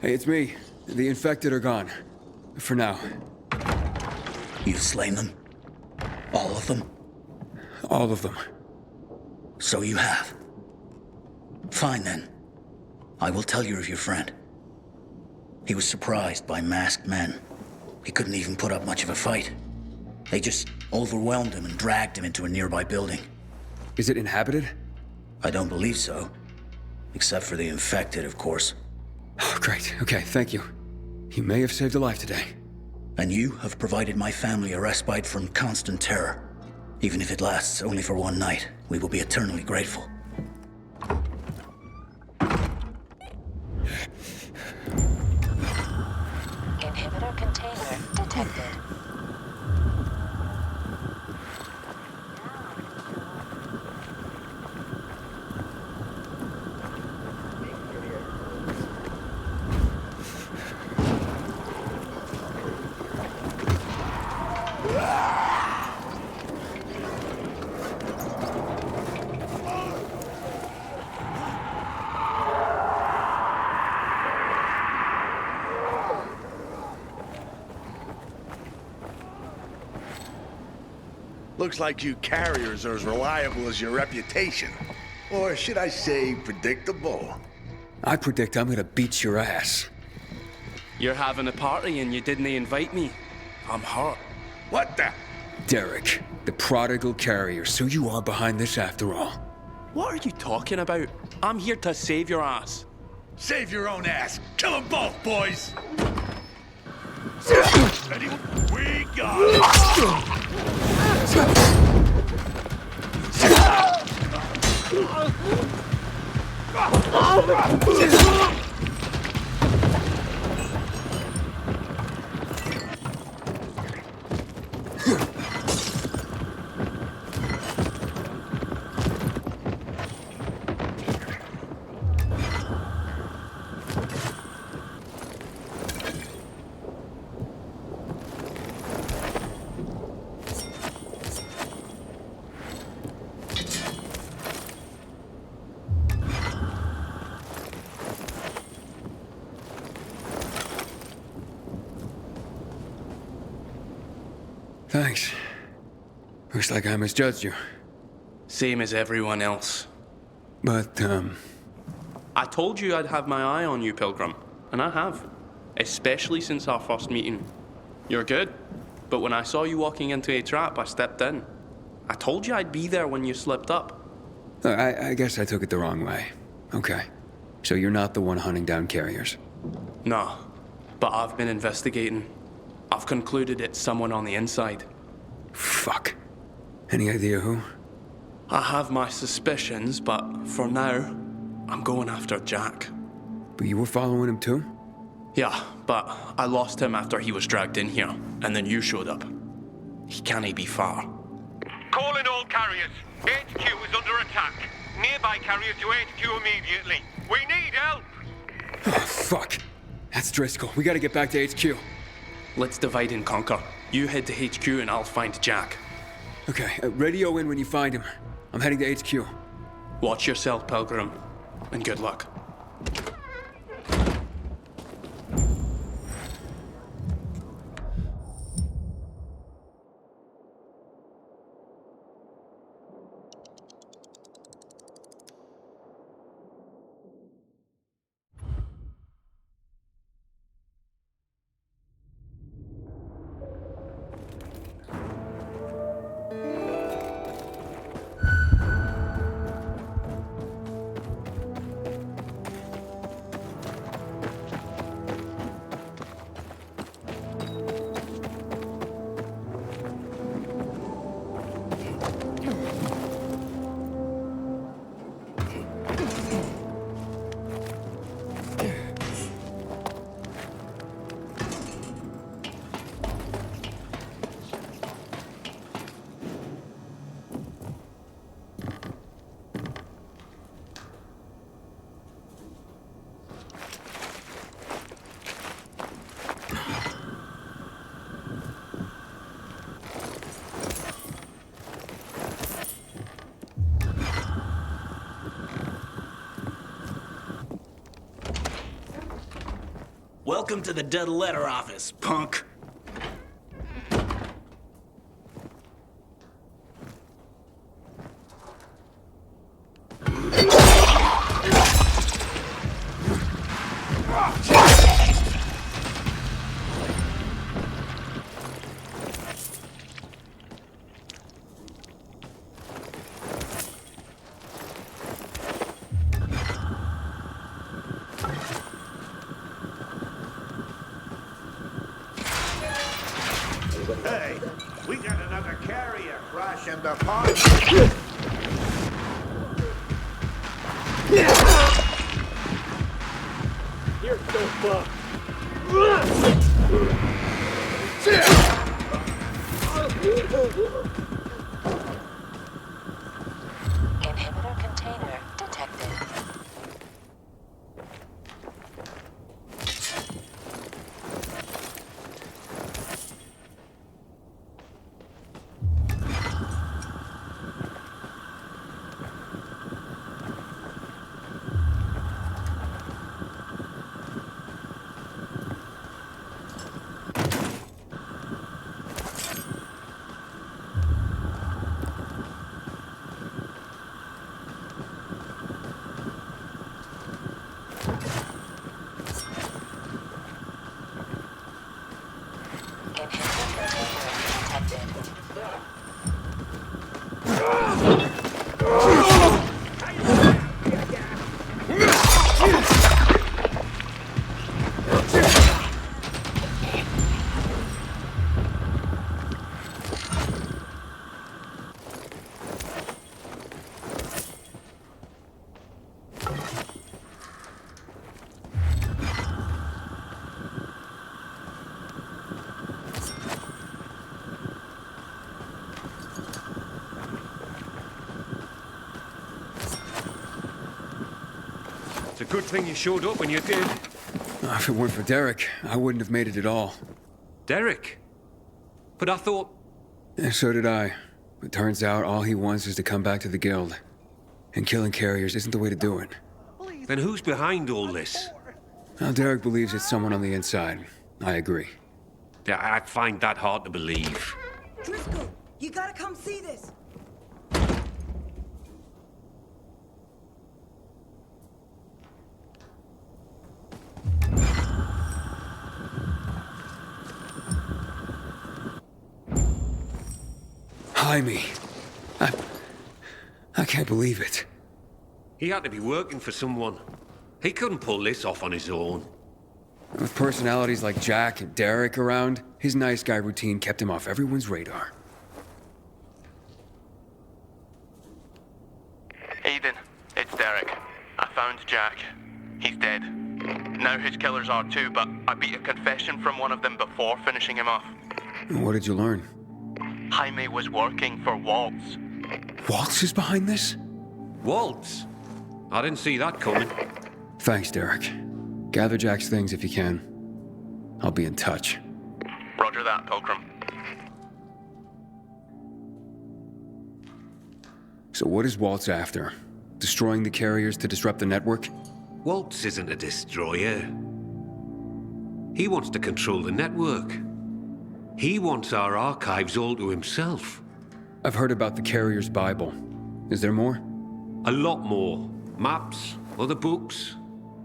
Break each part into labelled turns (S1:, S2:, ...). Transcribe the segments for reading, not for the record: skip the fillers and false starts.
S1: Hey, it's me. The infected are gone. For now.
S2: You've slain them? All of them?
S1: All of them.
S2: So you have. Fine then. I will tell you of your friend. He was surprised by masked men. He couldn't even put up much of a fight. They just overwhelmed him and dragged him into a nearby building.
S1: Is it inhabited?
S2: I don't believe so. Except for the infected, of course.
S1: Oh, great. Okay, thank you. You may have saved a life today.
S2: And you have provided my family a respite from constant terror. Even if it lasts only for one night, we will be eternally grateful.
S3: Inhibitor container detected.
S4: Looks like you carriers are as reliable as your reputation. Or should I say, predictable?
S1: I predict I'm gonna beat your ass.
S5: You're having a party and you didn't invite me. I'm hurt.
S4: What the?
S1: Derek, the prodigal carrier, so you are behind this after all.
S5: What are you talking about? I'm here to save your ass.
S4: Save your own ass. Kill them both, boys. Ready? We got
S1: Thanks. Looks like I misjudged you.
S5: Same as everyone else.
S1: But,
S5: I told you I'd have my eye on you, Pilgrim. And I have. Especially since our first meeting. You're good. But when I saw you walking into a trap, I stepped in. I told you I'd be there when you slipped up.
S1: I guess I took it the wrong way. Okay. So you're not the one hunting down carriers?
S5: No. But I've been investigating. I've concluded it's someone on the inside.
S1: Fuck. Any idea who?
S5: I have my suspicions, but for now, I'm going after Jack.
S1: But you were following him too?
S5: Yeah, but I lost him after he was dragged in here, and then you showed up. He can't be far.
S6: Calling all carriers. HQ is under attack. Nearby carriers to HQ immediately. We need help!
S1: Oh, fuck. That's Driscoll. We gotta get back to HQ.
S5: Let's divide and conquer. You head to HQ and I'll find Jack.
S1: Okay, radio in when you find him. I'm heading to HQ.
S5: Watch yourself, Pilgrim, and good luck.
S2: Welcome to the dead letter office, punk.
S4: Hey, we got another carrier crashing the park.
S6: You're so fucked.
S3: Inhibitor container detected.
S6: It's a good thing you showed up when you did.
S1: If it weren't for Derek, I wouldn't have made it at all.
S6: Derek? But I thought...
S1: And so did I. But turns out all he wants is to come back to the guild. And killing carriers isn't the way to do it.
S6: Then who's behind all this?
S1: Now, Derek believes it's someone on the inside. I agree.
S6: Yeah, I find that hard to believe.
S7: Driscoll, you gotta come see this.
S1: Jaime. I can't believe it.
S6: He had to be working for someone. He couldn't pull this off on his own.
S1: With personalities like Jack and Derek around, his nice guy routine kept him off everyone's radar.
S5: Aiden, it's Derek. I found Jack. He's dead. Now his killers are too, but I beat a confession from one of them before finishing him off.
S1: What did you learn?
S5: Jaime was working for Waltz.
S1: Waltz is behind this?
S6: Waltz? I didn't see that coming.
S1: Thanks, Derek. Gather Jack's things if you can. I'll be in touch.
S5: Roger that, Pilgrim.
S1: So what is Waltz after? Destroying the carriers to disrupt the network?
S6: Waltz isn't a destroyer. He wants to control the network. He wants our archives all to himself.
S1: I've heard about the carrier's Bible. Is there more?
S6: A lot more. Maps, other books,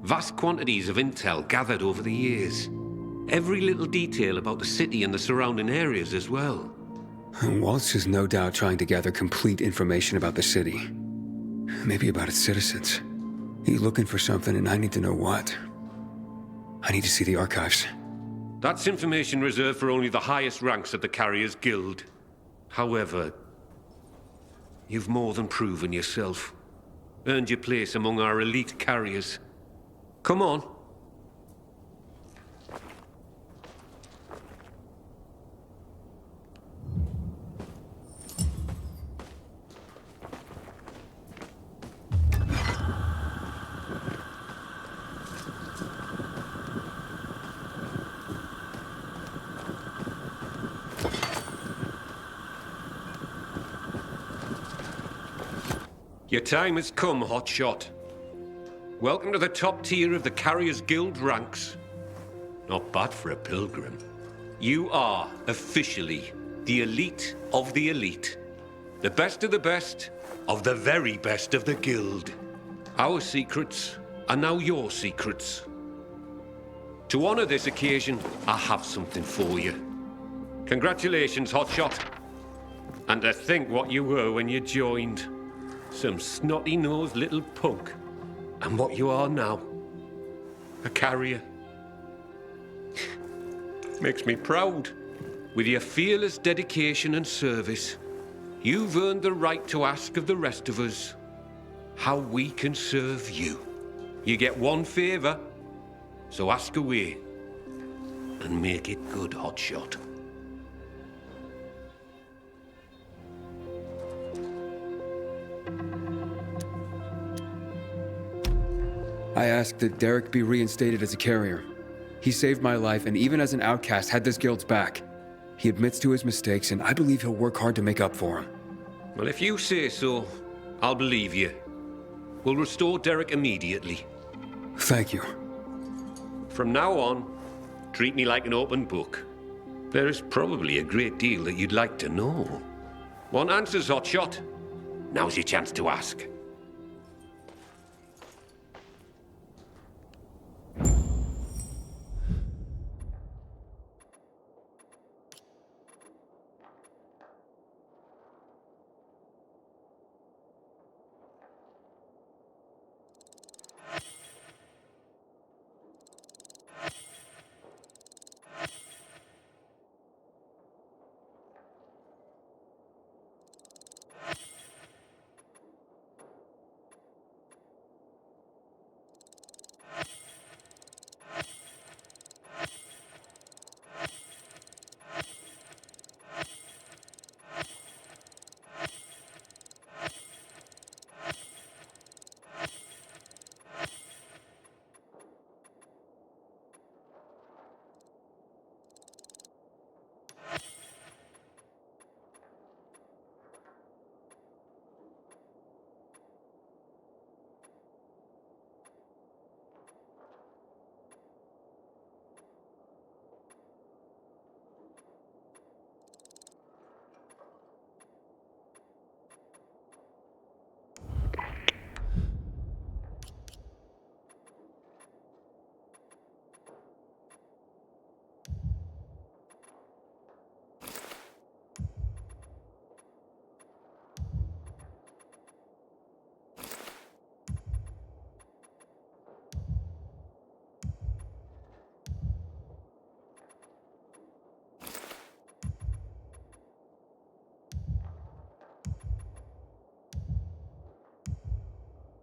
S6: vast quantities of intel gathered over the years. Every little detail about the city and the surrounding areas as well.
S1: Waltz is no doubt trying to gather complete information about the city. Maybe about its citizens. He's looking for something and I need to know what. I need to see the archives.
S6: That's information reserved for only the highest ranks of the Carriers Guild. However, you've more than proven yourself. Earned your place among our elite carriers. Come on. Your time has come, hotshot. Welcome to the top tier of the Carriers Guild ranks. Not bad for a pilgrim. You are officially the elite of the elite. The best of the best of the very best of the guild. Our secrets are now your secrets. To honor this occasion, I have something for you. Congratulations, Hotshot. And to think what you were when you joined. Some snotty-nosed little punk. And what you are now. A carrier. Makes me proud. With your fearless dedication and service, you've earned the right to ask of the rest of us how we can serve you. You get one favor, so ask away. And make it good, Hotshot.
S1: I ask that Derek be reinstated as a carrier. He saved my life, and even as an outcast, had this guild's back. He admits to his mistakes, and I believe he'll work hard to make up for them.
S6: Well, if you say so, I'll believe you. We'll restore Derek immediately.
S1: Thank you.
S6: From now on, treat me like an open book. There is probably a great deal that you'd like to know. Want answers, Hotshot? Now's your chance to ask.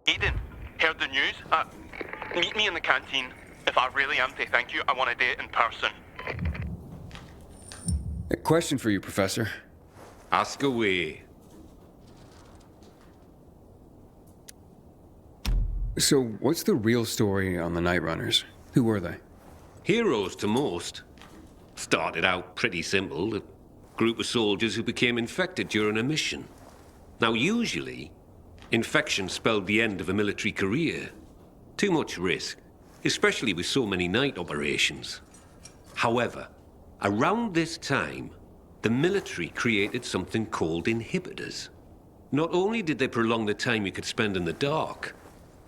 S5: Aiden, heard the news? Meet me in the canteen. If I really am to thank you, I want to do it in person.
S1: A question for you, Professor.
S6: Ask away.
S1: So, what's the real story on the Night Runners? Who were they?
S6: Heroes to most. Started out pretty simple. A group of soldiers who became infected during a mission. Now, usually, infection spelled the end of a military career. Too much risk, especially with so many night operations. However, around this time, the military created something called inhibitors. Not only did they prolong the time you could spend in the dark,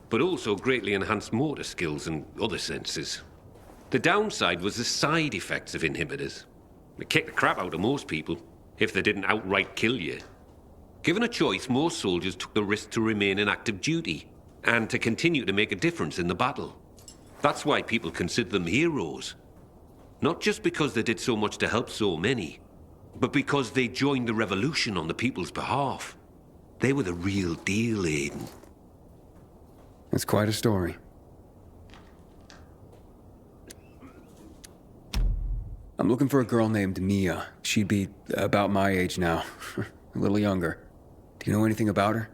S6: but also greatly enhanced motor skills and other senses. The downside was the side effects of inhibitors. They kicked the crap out of most people, if they didn't outright kill you. Given a choice, most soldiers took the risk to remain in active duty, and to continue to make a difference in the battle. That's why people consider them heroes. Not just because they did so much to help so many, but because they joined the revolution on the people's behalf. They were the real deal, Aiden.
S1: That's quite a story. I'm looking for a girl named Mia. She'd be about my age now. A little younger. Do you know anything about her?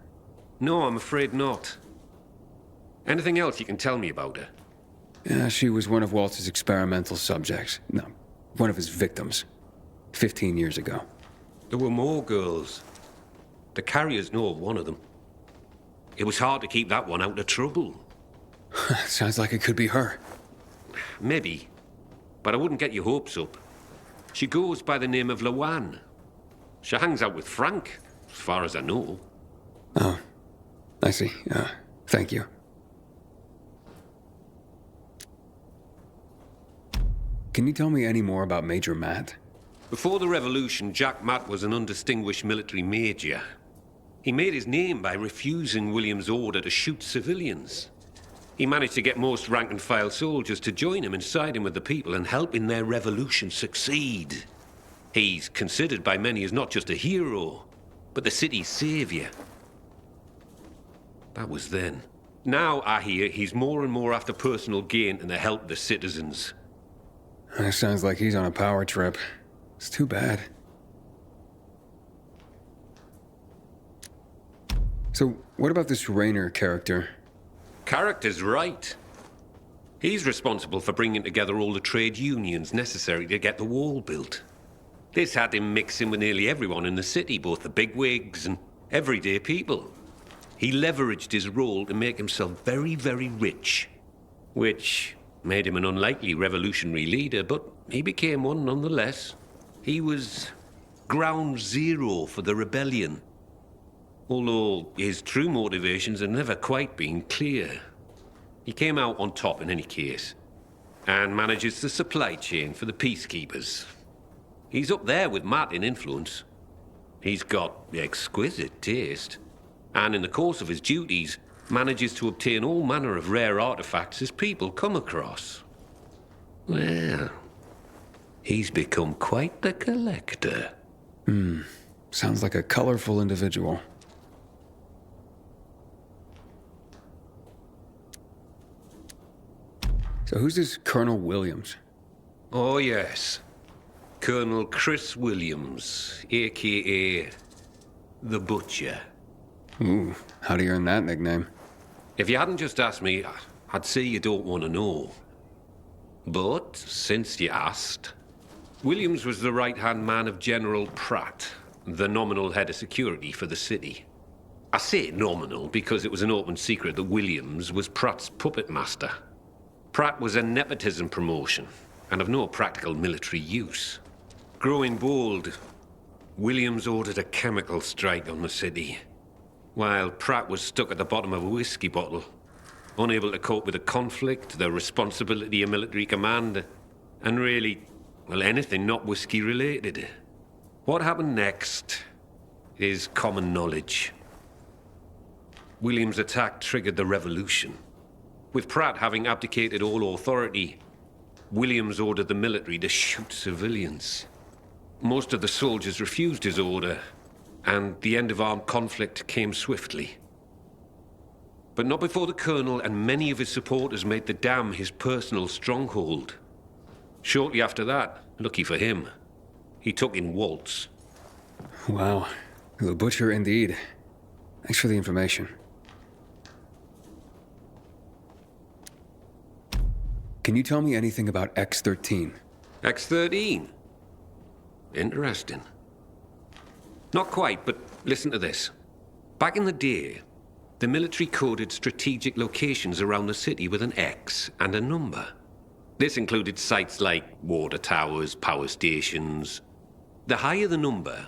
S6: No, I'm afraid not. Anything else you can tell me about her?
S1: Yeah, she was one of Walter's experimental subjects. No, one of his victims. 15 years ago.
S6: There were more girls. The carriers know of one of them. It was hard to keep that one out of trouble.
S1: Sounds like it could be her.
S6: Maybe. but I wouldn't get your hopes up. She goes by the name of Lawan. She hangs out with Frank, as far as I know.
S1: Oh, I see. Thank you. Can you tell me any more about Major Matt?
S6: Before the revolution, Jack Matt was an undistinguished military major. He made his name by refusing William's order to shoot civilians. He managed to get most rank-and-file soldiers to join him and side him with the people and help in their revolution succeed. He's considered by many as not just a hero, but the city's savior. That was then. Now, I hear, he's more and more after personal gain and the help of the citizens.
S1: That sounds like he's on a power trip. It's too bad. So, what about this Raynor character?
S6: Character's right. He's responsible for bringing together all the trade unions necessary to get the wall built. This had him mixing with nearly everyone in the city, both the bigwigs and everyday people. He leveraged his role to make himself very, very rich, which made him an unlikely revolutionary leader, but he became one nonetheless. He was ground zero for the rebellion, although his true motivations have never quite been clear. He came out on top in any case, and manages the supply chain for the peacekeepers. He's up there with Matt in influence. He's got exquisite taste, and in the course of his duties, manages to obtain all manner of rare artifacts his people come across. Well, he's become quite the collector.
S1: Sounds like a colorful individual. So who's this Colonel Williams?
S6: Oh, yes. Colonel Chris Williams, a.k.a. the Butcher.
S1: Ooh, how do you earn that nickname?
S6: If you hadn't just asked me, I'd say you don't want to know. But since you asked, Williams was the right-hand man of General Pratt, the nominal head of security for the city. I say nominal because it was an open secret that Williams was Pratt's puppet master. Pratt was a nepotism promotion and of no practical military use. Growing bold, Williams ordered a chemical strike on the city, while Pratt was stuck at the bottom of a whiskey bottle, unable to cope with the conflict, the responsibility of military command, and really, well, anything not whiskey-related. What happened next is common knowledge. Williams' attack triggered the revolution. With Pratt having abdicated all authority, Williams ordered the military to shoot civilians. Most of the soldiers refused his order, and the end of armed conflict came swiftly. But not before the colonel and many of his supporters made the dam his personal stronghold. Shortly after that, lucky for him, he took in Waltz.
S1: Wow, the Butcher indeed. Thanks for the information. Can you tell me anything about X-13?
S6: X-13? Interesting. Not quite, but listen to this. Back in the day, the military coded strategic locations around the city with an X and a number. This included sites like water towers, power stations. The higher the number,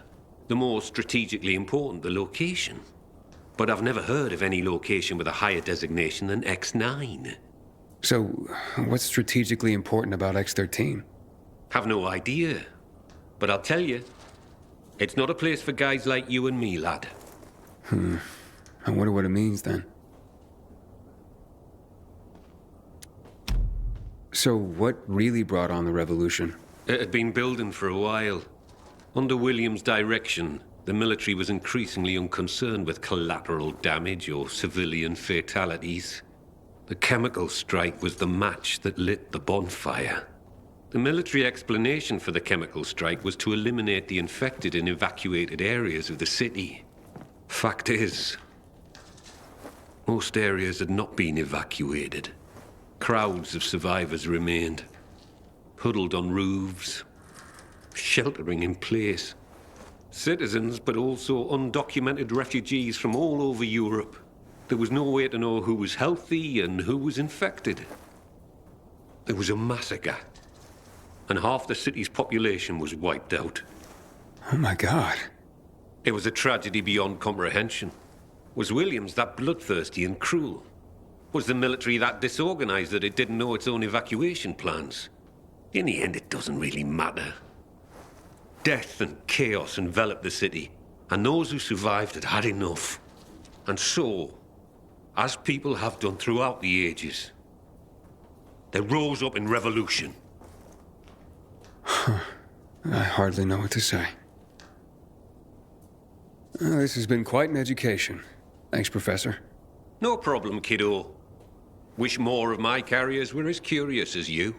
S6: the more strategically important the location. But I've never heard of any location with a higher designation than X9.
S1: So, what's strategically important about X-13?
S6: Have no idea. But I'll tell you, it's not a place for guys like you and me, lad.
S1: I wonder what it means then. So, what really brought on the revolution?
S6: It had been building for a while. Under William's direction, the military was increasingly unconcerned with collateral damage or civilian fatalities. The chemical strike was the match that lit the bonfire. The military explanation for the chemical strike was to eliminate the infected in evacuated areas of the city. Fact is, most areas had not been evacuated. Crowds of survivors remained, huddled on roofs, sheltering in place. Citizens, but also undocumented refugees from all over Europe. There was no way to know who was healthy and who was infected. There was a massacre. and half the city's population was wiped out.
S1: Oh my God.
S6: It was a tragedy beyond comprehension. Was Williams that bloodthirsty and cruel? Was the military that disorganized that it didn't know its own evacuation plans? In the end, it doesn't really matter. Death and chaos enveloped the city, and those who survived had had enough. And so, as people have done throughout the ages, they rose up in revolution.
S1: I hardly know what to say. This has been quite an education. Thanks, Professor.
S6: No problem, kiddo. Wish more of my carriers were as curious as you.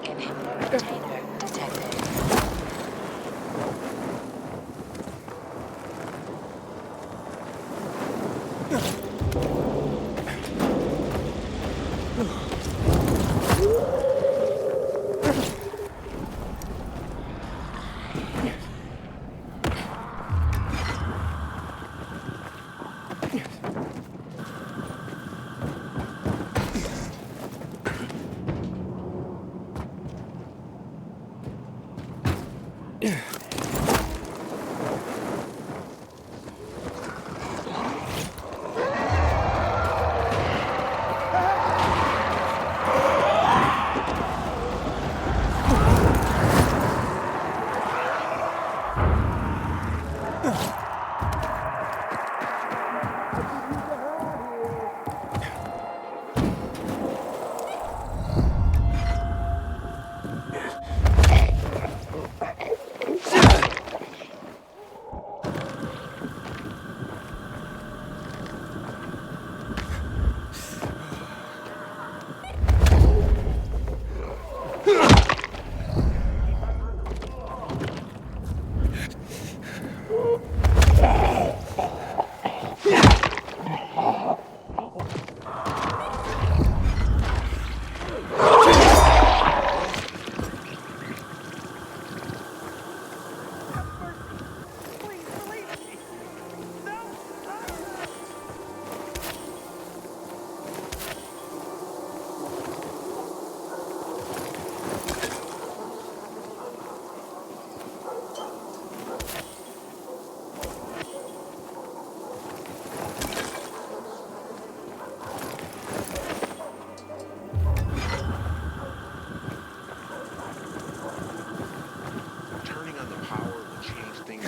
S3: Inhibitor container detected.
S4: Turning on the power will change things.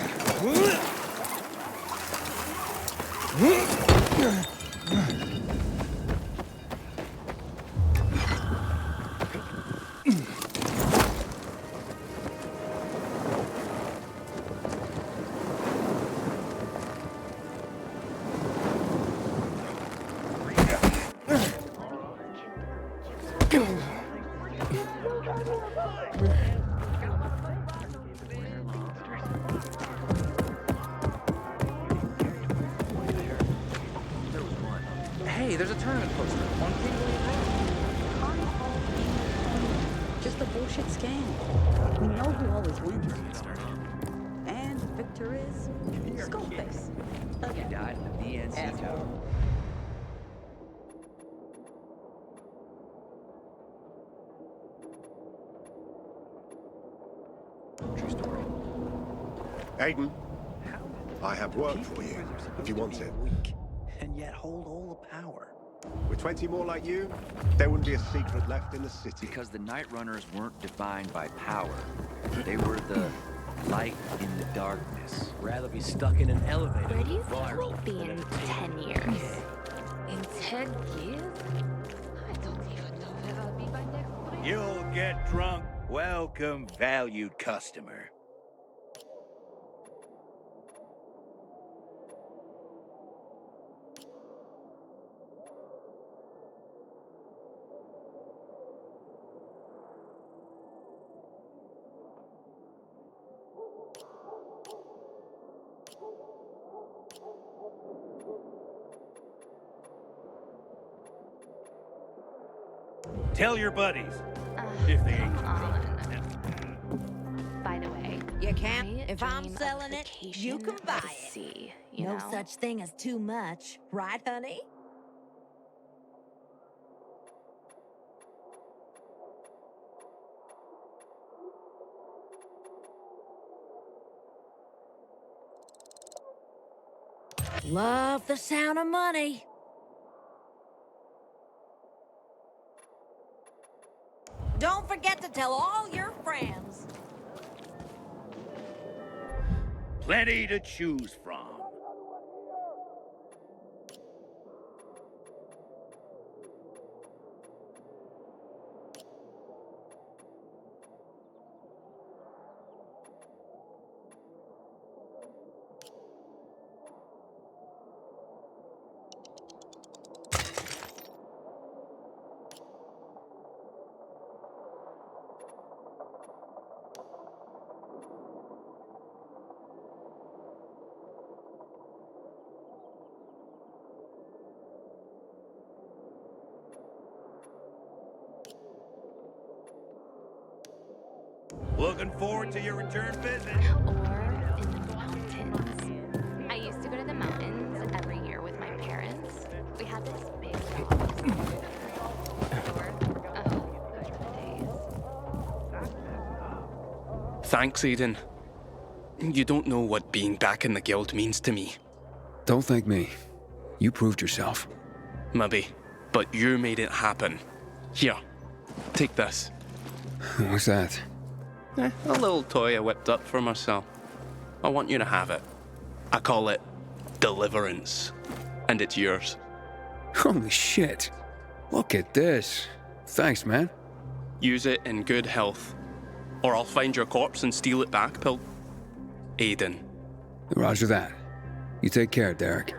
S8: Hey, there's a tournament poster on Kingsway Road.
S9: Just a bullshit scam. We know who always wins. And the victor is Skullface.
S8: He died in the DNC
S9: Asshole.
S8: tower. True story.
S10: Aiden, I have work for you, if you want it.
S2: Weak, and yet hold all the power.
S10: With 20 more like you, there wouldn't be a secret left in the city.
S8: Because the Night Runners weren't defined by power. They were the light in the darkness.
S2: Rather be stuck in an elevator.
S11: Where do you
S2: with
S11: think
S2: fire
S11: we'll be in 10 years? In 10 years? I don't even know where I'll be by next spring.
S12: You'll get drunk. Welcome, valued customer. Tell your buddies. If they ain't.
S11: By the way,
S13: You can't.
S11: I
S13: If I'm
S11: dream of
S13: selling it, you
S11: vacation
S13: can
S11: at
S13: buy
S11: the
S13: it.
S11: sea, you
S13: No
S11: know?
S13: such thing as too much, right, honey? Love the sound of money. Don't forget to tell all your friends.
S12: Plenty to choose from. Looking forward to your return visit.
S11: Or in the mountains. I used to go to the mountains every year with my parents. We had this big house.
S5: Thanks, Aiden. You don't know what being back in the guild means to me.
S1: Don't thank me. You proved yourself.
S5: Maybe, but you made it happen. Here, take this.
S1: What's that?
S5: A little toy I whipped up for myself. I want you to have it. I call it Deliverance, and it's yours.
S1: Holy shit. Look at this. Thanks, man.
S5: Use it in good health, or I'll find your corpse and steal it back, Aiden.
S1: Roger that. You take care, Derek.